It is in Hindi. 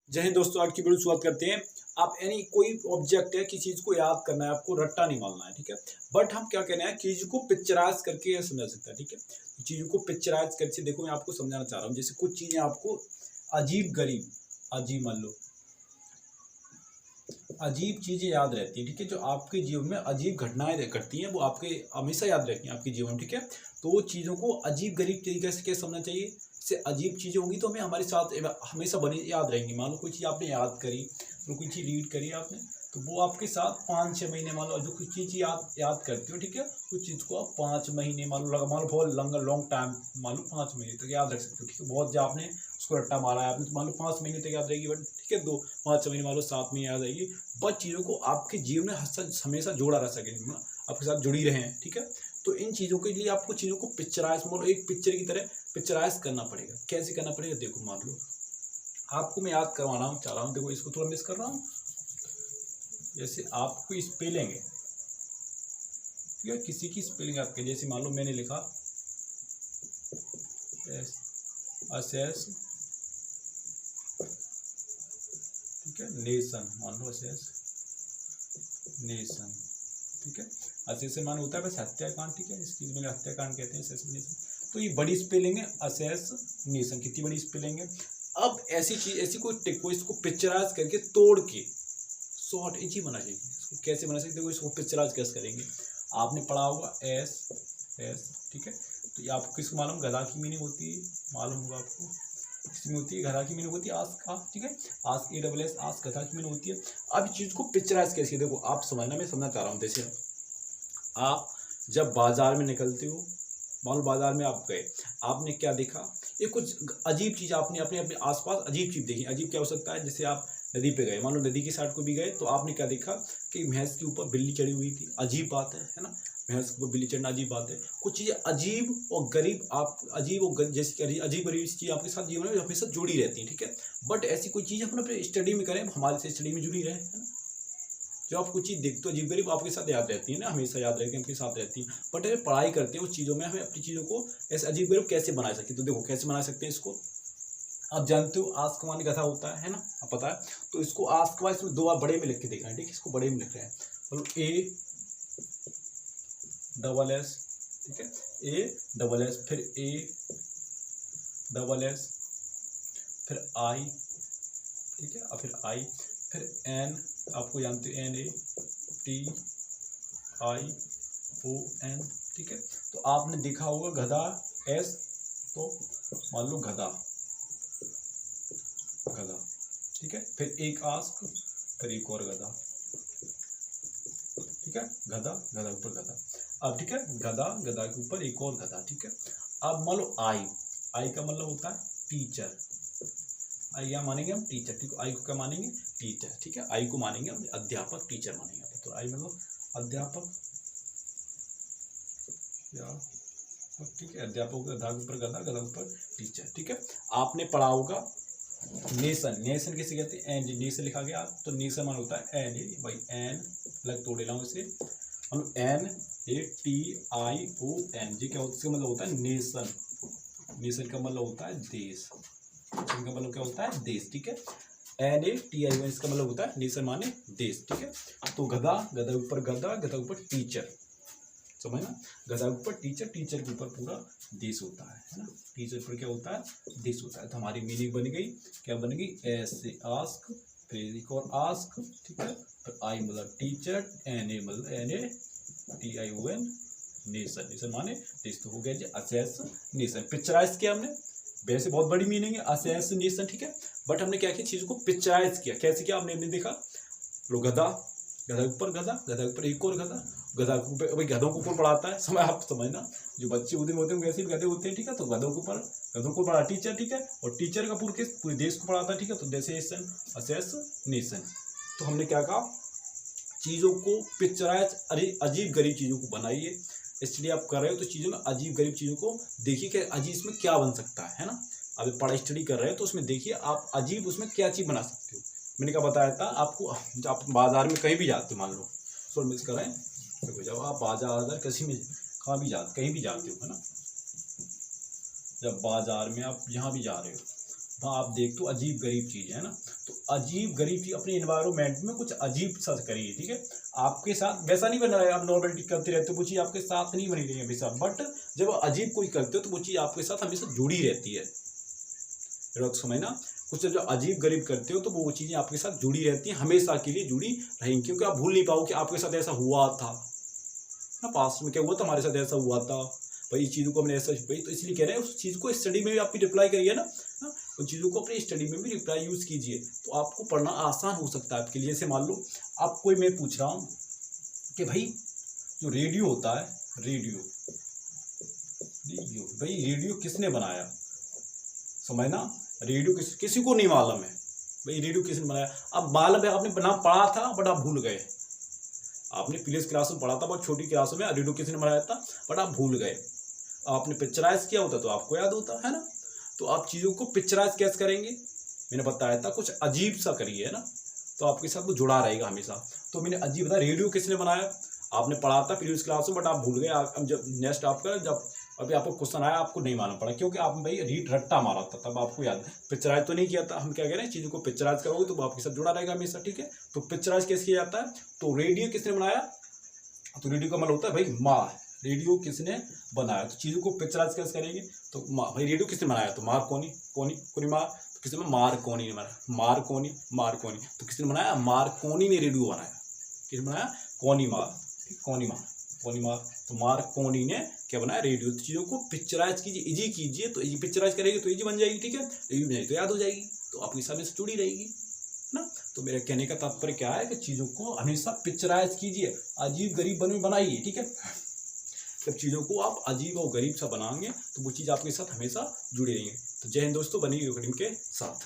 जय हिंद दोस्तों, आज की वीडियो शुरुआत करते हैं। आप यानी कोई ऑब्जेक्ट है, किसी चीज को याद करना है, आपको रट्टा नहीं मारना है, ठीक है। बट हम क्या कहना है, चीज को पिक्चराइज करके समझा सकता है, ठीक है। चीजों को पिक्चराइज करके देखो, मैं आपको समझाना चाह रहा हूँ। जैसे कुछ चीजें आपको अजीब गरीब अजीब मान लो अजीब चीजें याद रहती हैं, ठीक है। जो आपके जीवन में अजीब घटनाएं घटती हैं, वो आपके हमेशा याद रहती हैं आपके जीवन में, ठीक है। तो वो चीज़ों को अजीब गरीब तरीके से कैसे समझना चाहिए। इससे अजीब चीज़ें होंगी तो हमें हमारे साथ हमेशा बनी याद रहेंगी। मान लो कोई चीज़ आपने याद करी, तो कोई चीज़ रीड करी आपने, तो वो आपके साथ 5-6 महीने, मान लो जो कुछ चीज़ याद याद करते हो, ठीक है। कुछ चीज़ को आप 5 महीने मान लो बहुत लॉन्ग टाइम, मान लो 5 महीने तक याद रख सकते हो, ठीक है। बहुत जो आपने उसको रट्टा मारा है आपने, तो मान लो 5 महीने तक याद रहेगी, बट ठीक है 2-5 महीने, मान लो 7 महीने याद रहेगी। बट चीज़ों को आपके जीवन में हमेशा जोड़ा रह सके, आपके साथ जुड़ी रहे हैं, ठीक है। तो इन चीज़ों के लिए आपको चीज़ों को पिक्चराइज, मतलब एक पिक्चर की तरह पिक्चराइज करना पड़ेगा। कैसे करना पड़ेगा, देखो मान लो आपको मैं याद करवाना चाह रहा हूँ। देखो इसको थोड़ा मिस कर रहा हूँ। जैसे आपको स्पेलिंग है, ठीक है, किसी की स्पेलिंग याद करिए। जैसे मान लो मैंने लिखा असेस, ठीक है, नेशन, मान लो असेस नेशन, ठीक है। असेसन मान होता है बस हत्याकांड, ठीक है। इसकी मैंने हत्याकांड कहते हैं, असेसिनेशन। तो ये बड़ी स्पेलिंग है, असेसिनेशन, कितनी बड़ी स्पेलिंग है। अब ऐसी चीज, ऐसी कोई टिक को इसको पिक्चराइज करके तोड़ के शॉर्ट इंची बना चाहिए। इसको कैसे बना सकते हो, इसको पिक्चराइज कैसे करेंगे। आपने पढ़ा होगा एस एस, ठीक है। तो ये आपको किसको मालूम, गधा की मीनिंग होती है, मालूम होगा आपको। इसमें होती है गधा की मीनिंग होती है आस्क, ठीक है। आस्क ASS आस्क, गधा की मीनिंग होती है। अब चीज को पिक्चराइज कैसे, देखो आप समझना, मैं समझना चाह रहा हूँ। जैसे आप जब बाजार में निकलते हो, मान लो बाजार में आप गए, आपने क्या देखा, ये कुछ अजीब चीज आपने अपने अपने आसपास अजीब चीज देखी। अजीब क्या हो सकता है, जैसे आप नदी पे गए, मान लो नदी की साइड को भी गए, तो आपने क्या देखा कि भैंस के ऊपर बिल्ली चढ़ी हुई थी। अजीब बात है ना। भैंस के ऊपर बिल्ली चढ़ना अजीब बात है। कुछ चीजें अजीब और गरीब, आप अजीब और जैसे अजीब गरीब चीज आपके साथ जीवन में हमेशा जुड़ी रहती है, ठीक है। बट ऐसी कोई चीज अपन अपने स्टडी में करें, हमारे से स्टडी में जुड़ी रहे, है ना। जो आप कुछ चीज़ देखते हो अजीब गरीब, आपके साथ याद रहती है ना, हमेशा याद रहती है, आपके साथ रहती है। बट अगर पढ़ाई करते हैं उस चीज़ों में, हमें अपनी चीज़ों को ऐसे अजीब गरीब कैसे बना सकते हैं। तो देखो कैसे बना सकते हैं इसको। आप जानते हो आस्क माने गधा होता है ना, आप पता है। तो इसको आस्क वाइज में 2 बार बड़े में लिख के देखना है, ठीक है। इसको बड़े में लिख रहे हैं, मतलब ASS, ठीक है, ASS, फिर ASS, फिर I, ठीक है, और फिर I, फिर N, आपको जानते हो NATION, ठीक है। तो आपने देखा होगा गधा S, तो मान लो गधा गधा, ठीक है। फिर एक आस्क, फिर एक और गधा, ठीक है। गधा गधा ऊपर गधा, अब ठीक है, गधा गधा के ऊपर एक और गधा, ठीक है। अब मान लो आई का मतलब होता है टीचर। आई क्या मानेंगे हम, टीचर, ठीक है। आई को क्या मानेंगे, टीचर, ठीक है। आई को मानेंगे हम अध्यापक, टीचर मानेंगे। तो आई मतलब अध्यापक, ठीक है। अध्यापक गधा के ऊपर गधा, गधा के ऊपर टीचर, ठीक है। आपने पढ़ा होगा नेशन, नेशन किसे कहते हैं, एन, नेशन लिखा गया तो नेशन मान होता है एन, भाई एन अलग तोड़ रहा हूँ इसे, मतलब NATION, जी क्या होता है, इसका मतलब होता है नेशन। नेशन का मतलब होता है देश, नेशन का मतलब क्या होता है, देश, ठीक है। NATION, इसका मतलब होता है नेशन माने देश, ठीक है। तो गधा गधा ऊपर गधा, गधा ऊपर टीचर, समझ ना। गधा ऊपर टीचर, टीचर के ऊपर पूरा देश होता है ना। टीचर पर क्या होता है, देश होता है। तो हमारी मीनिंग बन गई, क्या बन गई, ऐसे आस्क, फिर एक और आस्क, ठीक है। फिर आई मतलब टीचर, NA मतलब NATION, नेशन, नेशन माने देश। तो हो गया जी असेस नेशन। पिक्चराइज किया हमने, वैसे बहुत बड़ी मीनिंग है असेस नेशन, ठीक है। बट हमने क्या किया, चीज को पिक्चराइज किया। कैसे किया, आपने देखा, लो गधा गधा ऊपर गधा, गधा ऊपर एक और गधा, गधा के ऊपर, भाई गधों को ऊपर पढ़ाता है, समय आप समझना। जो बच्चे उधर होते हैं वैसे भी गधे होते हैं, ठीक है। तो गधों के ऊपर, गधों को पढ़ा टीचर, ठीक है। और टीचर का पूरे देश को पढ़ाता है, ठीक है। तो डेसेशन असेस नेशन। तो हमने क्या कहा, चीज़ों को पिक्चराइज, अरे अजीब गरीब चीज़ों को बनाइए। इसलिए आप कर रहे हो तो चीज़ों में अजीब गरीब चीज़ों को देखिए कि अजीब इसमें क्या बन सकता है ना। अभी पढ़ाई स्टडी कर रहे हो तो उसमें देखिए आप अजीब उसमें क्या चीज़ बना सकते हो। मैंने क्या बताया था आपको, जब आप बाजार में कहीं भी जाते हो, मान लो सो मिस कर रहे हैं, देखो जब आप बाजार किसी में कहाँ भी जाते, कहीं भी जाते हो, है ना। जब बाजार में आप जहाँ भी जा रहे हो, वहाँ आप देखते हो अजीब गरीब चीज़ है ना। तो अजीब गरीब चीज अपने इन्वायरमेंट में कुछ अजीब सा करिए, ठीक है। आपके साथ वैसा नहीं बन रहा है, आप नॉर्मलिटी करते रहते हो, वो चीज़ आपके साथ नहीं बनी रही है हमेशा, बट जब अजीब कोई करते हो तो वो चीज़ आपके साथ हमेशा जुड़ी रहती है। समझना, कुछ जब अजीब गरीब करते हो तो वो चीज़ें आपके साथ जुड़ी रहती हैं, हमेशा के लिए जुड़ी रहेंगी, क्योंकि आप भूल नहीं पाओ कि आपके साथ ऐसा हुआ था ना, पास्ट में क्या हुआ था, हमारे साथ ऐसा हुआ था भाई, इस चीज़ों को हमने ऐसा भाई, तो इसलिए कह रहे हैं उस चीज़ को स्टडी में भी आप रिप्लाई करिए ना, उन चीज़ों को अपनी स्टडी में भी रिप्लाई यूज़ कीजिए, तो आपको पढ़ना आसान हो सकता है आपके लिए। जैसे मान लो आप कोई, मैं पूछ रहा हूँ कि भाई जो रेडियो होता है, रेडियो भाई रेडियो किसने बनाया, समझना, रेडियो किसी को नहीं मालूम है भाई रेडियो किसने बनाया। अब मालूम है, आपने नाम पढ़ा था बट आप भूल गए, आपने प्रीवियस क्लास में पढ़ा था बहुत छोटी क्लास में रेडियो किसने बनाया था बट आप भूल गए। आपने पिक्चराइज किया होता तो आपको याद होता है ना। तो आप चीज़ों को पिक्चराइज कैसे करेंगे, मैंने बताया था कुछ अजीब सा करिए, है ना, तो आपके साथ वो जुड़ा रहेगा हमेशा। तो मैंने अजीब बताया, रेडियो किसने बनाया, आपने पढ़ा था प्रीवियस क्लास में बट आप भूल गए। अब जब नेक्स्ट आपका जब अभी आपको क्वेश्चन आया आपको नहीं मालूम पड़ा, क्योंकि आप भाई रीड रट्टा मारा था, तब आपको याद, पिक्चराइज तो नहीं किया था। हम क्या कह रहे हैं, चीज़ों को पिक्चराइज करोगे तो वो आपके साथ जुड़ा रहेगा हमेशा, ठीक है। तो पिक्चराइज कैसे किया जाता है, तो रेडियो किसने बनाया, तो रेडियो का मतलब होता है भाई माँ, रेडियो किसने बनाया, तो चीज़ों को पिक्चराइज कैसे करेंगे, तो भाई रेडियो किसने बनाया, तो मार्कोनी, कोनी मार, तो किसने मार्कोनी ने बनाया, मार्कोनी, तो किसने बनाया, मार्कोनी ने रेडियो बनाया, किसने बनाया, कोनी मार, तो मार्कोनी ने क्या बनाया, रेडियो। तो चीज़ों को पिक्चराइज कीजिए, इजी कीजिए, तो इजी पिक्चराइज करेंगे तो इजी बन जाएगी, ठीक है, इजी बन जाएगी तो याद हो जाएगी, तो अपनी सामने से जुड़ी रहेगी ना। तो मेरे कहने का तात्पर्य क्या है कि चीज़ों को हमेशा पिक्चराइज कीजिए, अजीब गरीब बनाइए, ठीक है। जब चीज़ों को आप अजीब और गरीब सा बनाएंगे तो वो चीज़ आपके साथ हमेशा जुड़ी रहेंगी। तो जय हिंद दोस्तों, बनी रहिए के साथ।